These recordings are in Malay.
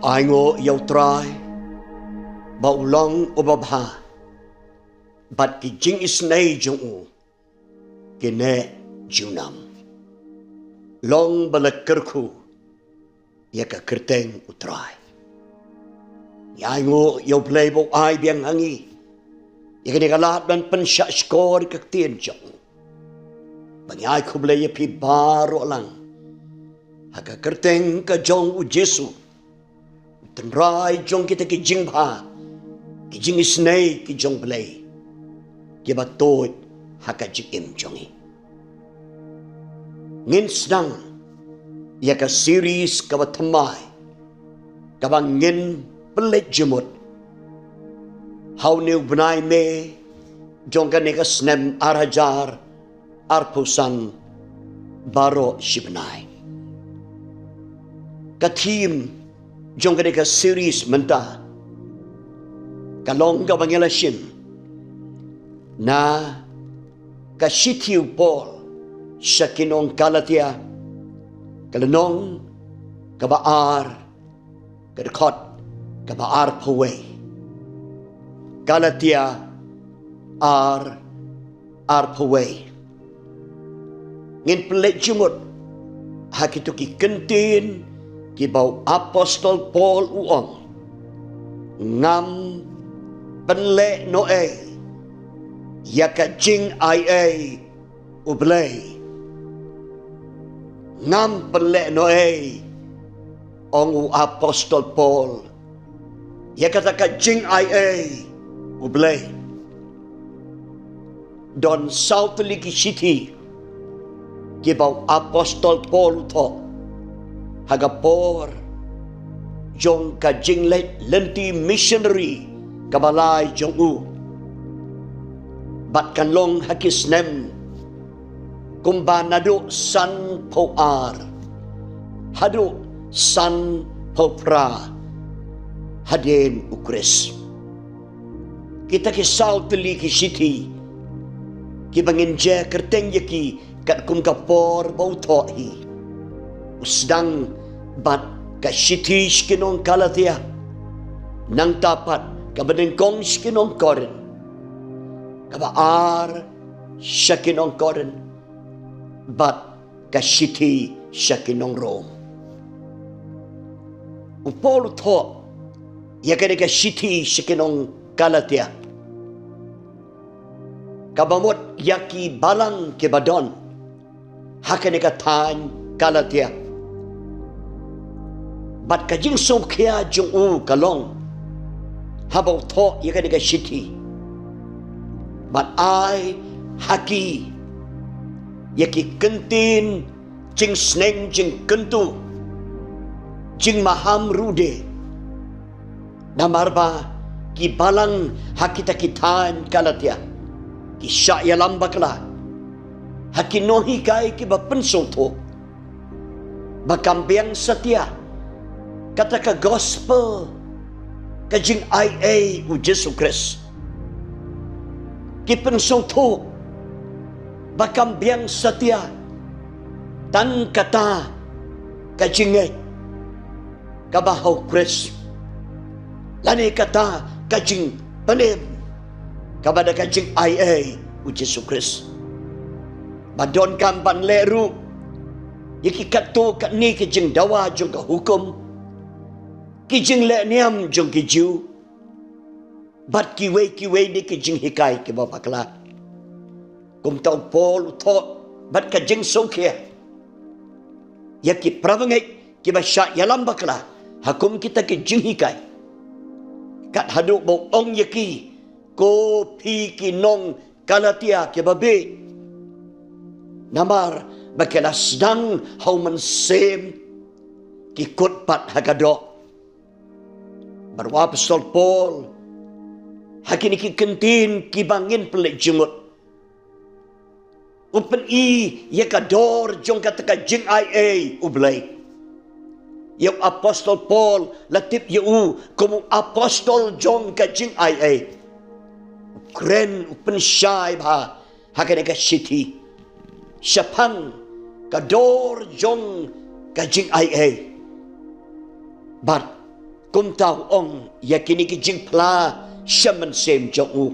ai ngô yêu trai bao long o babha bat ki jing is nay jong u kine junam long balakkerku ya ka kerteng utrai ya ngô yêu play bao ai biang hangi ya kini kalat dan pensyak skor ka tien jong bang ai ku play ya pi baro lang haka kerteng ka jong u Jesu tenrai jong kita ki jing bha ki jing isnei ki jong play ki batoi haka jing im jongi ngin snang ya ka series ka batmai ka bang ngin pelet jemut how new benai me jong ka ne ka snem arajar arpusan baro shibnai ka team jong ka series menta kalong ka bangela shim na ka shitiu Paul shakinong kalatia kalanong ka baar ka dekot ka baar paway kalatia ar paway ngin pelet jumut hakitu ki kentin ki bau apostol Paul uong ngam penle noe ya ka jing ia ublay ngam penle noe ong u apostol Paul ya kata ka jing ia ublay don south liki city ki bau apostol Paul to hagapor jong ka jinglet lenti missionary kabalay jong u bat kanlong hakisnem kumba nado san poar hado san popra haden ukres kita kisal teli ki city ki bangin je kerteng yaki kat kum kapor bau to hi usdang bat ka city skinong kalatia nang tapat ka benengkong skinong koren ka baar skinong koren bat ka city skinong Rome upol to ya ka city skinong kalatia kabamot yaki balang ke badon hakane ka tan kalatia bat ka jing so kya jung u kalong habau tho ya ka city bat ai haki yaki kentin jing sneng jing kentu jing maham rude namarba ki balang hakita kitan kalatia ki sya ya lambakla haki nohi kai ki bapenso tho bakampiang setia kata ka gospel ka jing ia u Jesu Christ ki penso tho bakampiang setia tan kata ka jingai ka bahau Christ lani kata ka jing penem kabada ka jing ia u Jesu Christ badon kampan leru yaki kato kat ni ke jing dawa jong ka hukum ki jing le niam jong ki jiu bat ki wei ni ki jing hikai ke babakla kum tau Paul tho bat ka jing songkia yaki pravangai ki basya yalam bakla hakum kita ki jing hikai kat hadu bau ong yaki ko pi ki nong kalatia ke babe namar bakala sedang hauman sem ki kot pat hagado barwa apostol Paul hakini ki kentin ki bangin pelik jemut upen i ya kador jong kata ka jing ia ublay ya apostol Paul latip yu komu apostol jong ka jing ia kren upen syai ba hakani ka city syapang kador jong ka jing ia bat kum tau ong yakini ki jing pla shaman sem jong u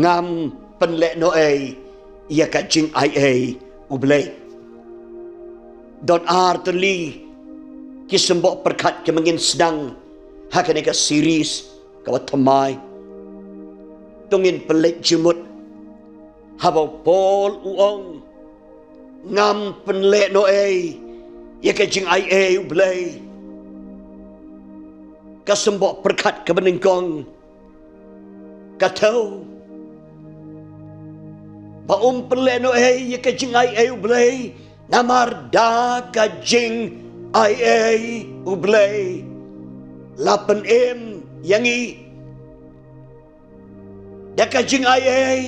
ngam pen le no ei ya ka jing ai ei ublei don artli ki sembok perkat ke mengin sedang hakane ka series kawat thamai tungin pelik jumut habau pol uong ngam pen le no ei ya ka jing ai ei ublei kasembok perkat ke benengkong katau ba peleno ya ka jing ai ei ublei namar da ka jing ai ei ublei lapen yangi da ka jing ai ei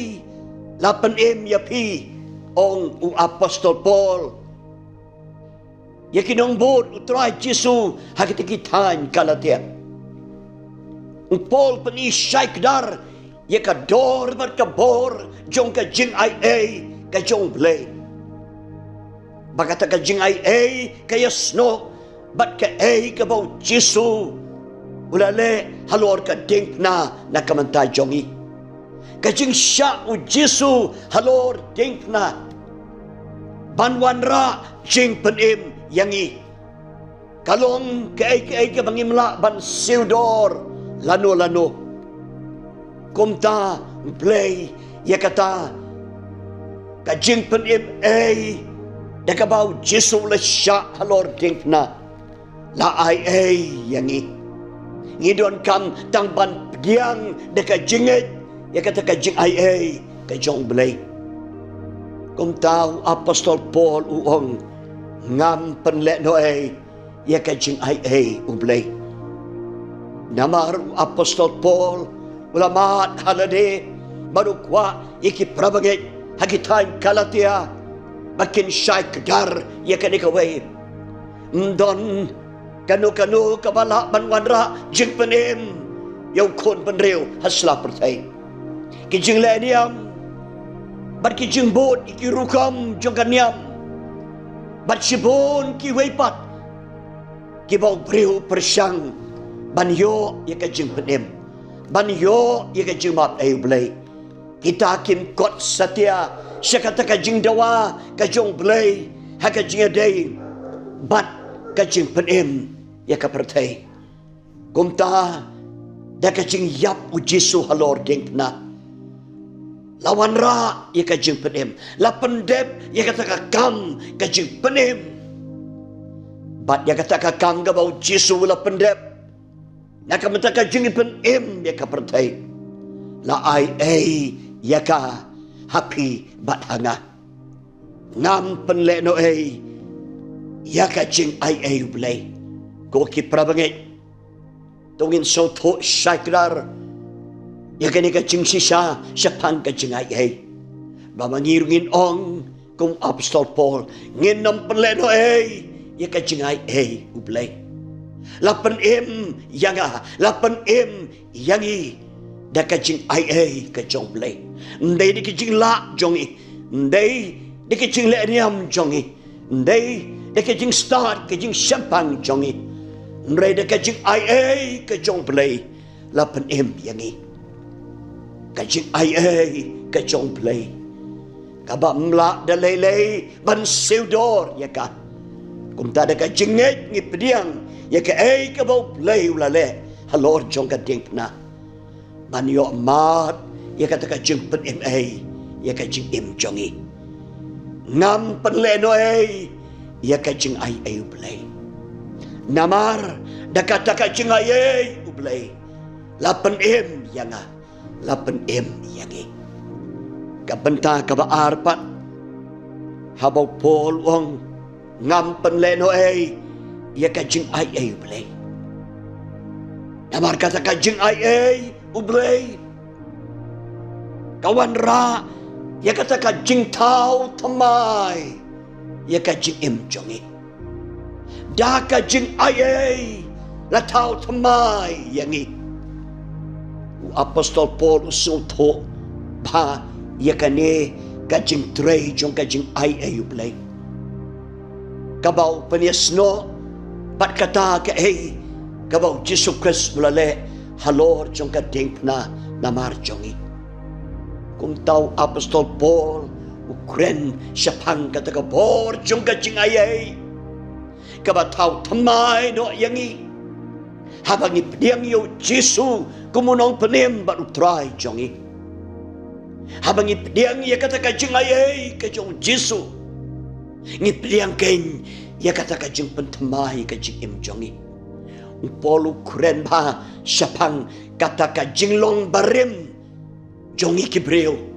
lapen yapi ong u apostol Paul yakinong bot utrai Jesu hakitikitan kalatia Paul peni syaikdar yaka dor berkabor jong ka jing ai ei ka jong blei bagata ka jing ai ei ka yasno bat ka ei ka bau Jesu ulale halor ka ding na kamanta jongi ka jing sya u Jesu halor ding na banwan ra jing penim yangi kalong ka ei ka bangimla ban siudor lano kumta play yakata ka jing penim ei dakabau Jesu le sya halor ding na la ai ei yangi ngidon kam tang ban giang deka jinget yakata ka jing ai ei ka jong blei kumta apostol Paul uong ngam penle no ei yaka jing ai ei ublei namar apostol Paul ulamat halade baru kwa iki prabaget hakitain kalatia makin syaik dar yaka nikawai ndon kanu kabala banwanra jing penim yaw kon penreu hasla pertai ki jing le niam bat ki jing bot iki rukam jong kaniam bat sibon ki weipat ki bau breu persang banyo yaka jing penim banyo yaka jing map ai blai kita kim kot satia syakata ka jing dawa ka jong blai haka jing adai bat ka jing penim yaka pertai kumta da ka jing yap u Jesu halor ding na lawan ra yaka jing penim la pendep yaka taka kam ka jing penim bat yaka taka kam ka bau Jesu la pendep naka mentaka jing penim yaka pertai la ai ei yaka happy bat hanga ngam penle no ei yaka jing ai ei blai ko ki prabanget tungin so tho shaikrar yaka ni ka jing sisa sapang ka jing ai ei ba mangirungin ong kum apostol Paul ngin nam penle no ei yaka jing ai ei blai lapan yanga lapan yangi da ka jing ai ei ka jong blai ndai di ka jing la jongi ndai di ka jing le niam jongi ndai di ka jing start ka jing champang jongi ndai da ka jing ai ei ka jong blai lapan yangi ka jing ai ei ka jong blai ka ba mla da lei ban siudor yaka kumta da ka jinget ngi pediang yaka ei ka bau blai ulale halor jong ka ding na banyo mat yaka taka jing pen ei yaka jing jongi ngam pen le no ei yaka jing ai blai namar dakata ka jing ai blai lapen yanga lapen yangi ka benta ka ba arpat habau Paul wong ngam pen le no ei yaka jing ai blai namar kata ka jing ai ublay kawan ra ya kata ka jing tau thamai ya ka jing jongi da ka jing ai la tau thamai yangi apostol Paul usul tho ba ya ka ne ka jing trei jong ka jing ai ublay kabau peniasno bat kata ka Kabau Jesus Christ mulale halor jong ka ding na namar jongi. Kung tau Apostol Paul Ukren syapang kata ka bor jong ka jing ayay. Kabatau tamay no yangi. Habang ipdiang yo Jesus kumunong penem baru try jongi. Habang ipdiang ya kata ka jing ayay ka jong Jesus. Ngipdiang ken ya kata ka jing pentamay ka jing im jongi. Polu kuren ba syapang kata ka jing long barim jongi kibreo.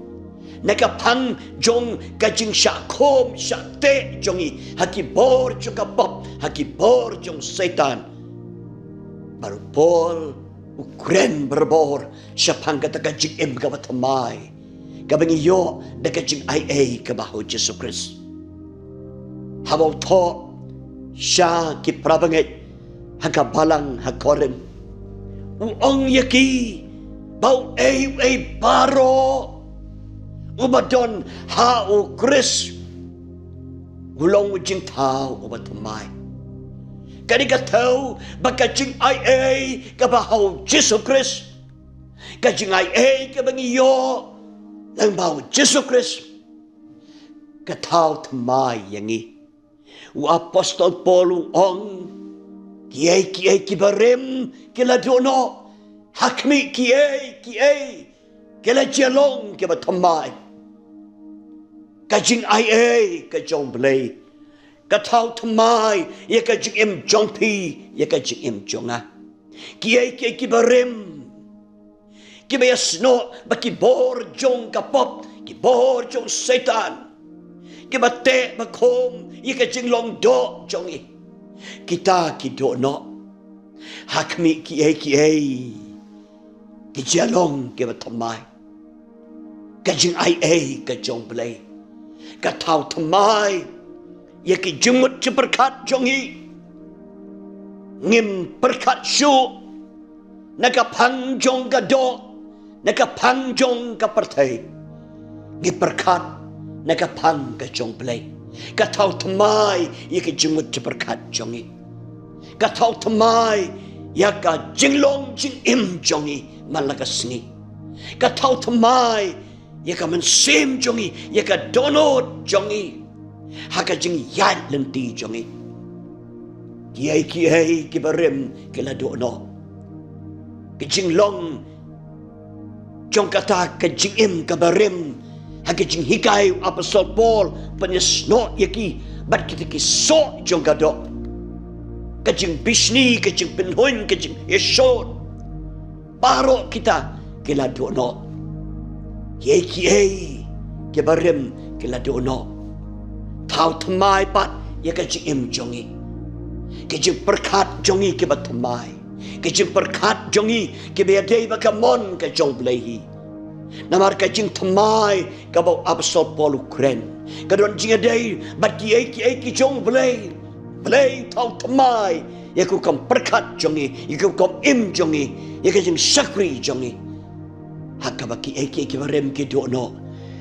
Nakapang jong kajing syakom syakte jongi hakibor jong kapop hakibor jong setan. Baru Paul ukren berbor syapang kata kajing im kabatamay kabang iyo na kajing ay kabaho Jesus Christ. Habaw to siya kiprabangit hagabalang hakoren uong yaki bau ay baro ubadon hao Chris gulong ujing tao ubatamay kani katau bakajing ay kabahaw Jesus Christ kajing ay kabangiyo lang bau Jesus Christ katau tamay yangi u Apostol Paul ong kiay kibarem kila dono hakmi kiay kila jalong kiba tamay kajing ay kajong blay katau tamay ya kajing im jongpi ya kajing im jonga kiay kibarem kiba yasno bakibor jong kapop kibor jong setan kiba te bakom ya kajing long do jongi kita kido no hakmi kiay kijalong kiba tamay kajing ay kajong blay katau tamay ya kijumut berkat jongi ngim berkat syu nakapang jong gado nakapang jong kapartay ngim berkat nakapang kajong blay katau tamay ya kijumut berkat jongi katau tamay ya ka jinglong jing im jongi malakas ni katau tamay ya ka mensim jongi ya ka donot jongi haka jing yad lenti jongi kiai kibarem kila dono kijinglong jong kata ka jing im kabarem haka jing hikai Apostol Paul penyesno yaki bat kita kiso jong gado kajing bisni kajing penhun kajing yesod baro kita kila dono kiai kibarem kila dono tau tamay pat ya kajing im jongi kajing perkat jongi kiba tamay kajing perkat jongi kiba yadei bakamon kajong blehi namar kajing tamay kabaw Apostol Paul Ukren kadon jing yadei bat kiai kijong blei tau tamay ya ku kam perkat jongi ya ku kam im jongi ya kajing sakri jongi hakaba kiai kiba rem kidono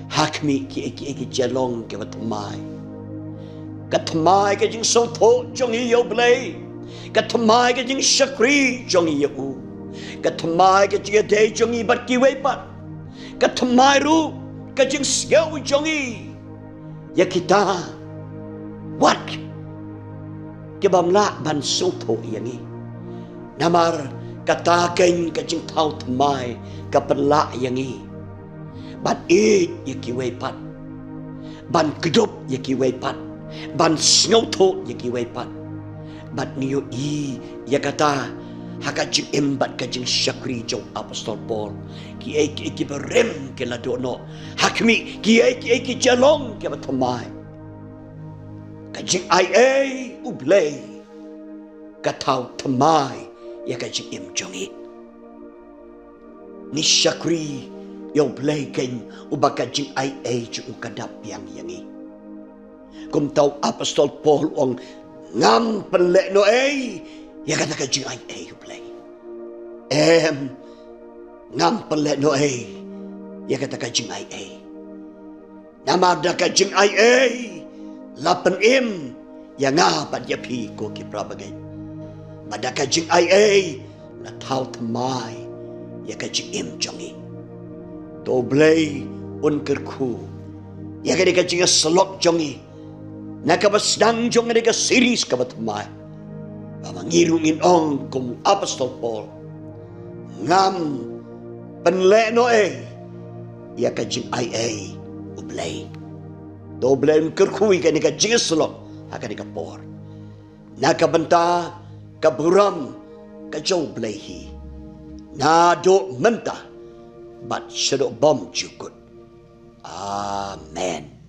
hakmi kiai jalong kiba tamay katamay ka jing soto jong iyo blay katamay ka jing sakri jong iyo katamay ka jing day jong ibat kiway pat katamay ru ka jing sigaw jong ya kita wat kibamla ban soto yangi namar kataken ka jing tau tamay kapanla yangi ban ya kiway pat ban kedup ya kiway pat ban snyoto ya kiway pat bat niyo ya kata haka jing embat ka jing syakri jong Apostol Paul kiai berem ke la dono hakmi kiai jalong ke batamay ka jing ai ublay katau tamay ya ka jing em jongi ni syakri yo blay ken ubaka jing ai jing kadap yang yangi kum tau Apostol Paul ong ngam penlek no ya kata ka jing ai play ngam penlek no ya kata ka jing ai nama da ka jing ai lapen ya ngapat ya pi ko ki prabagai Pada kajing ai na thao thamai ya kajing im jongi. To blay un kerku ya kajing selok jongi. Na kabasdang jongi ka series ka batmai. Pamangirungin ong kum Apostol Paul. Ngam penleno ya kajing ai ublay. To blay un kerku ya kajing selok akan kapor. Nakabanta kaburam kajau blehi. Na do mentah bat sedok bom jukut. Amen.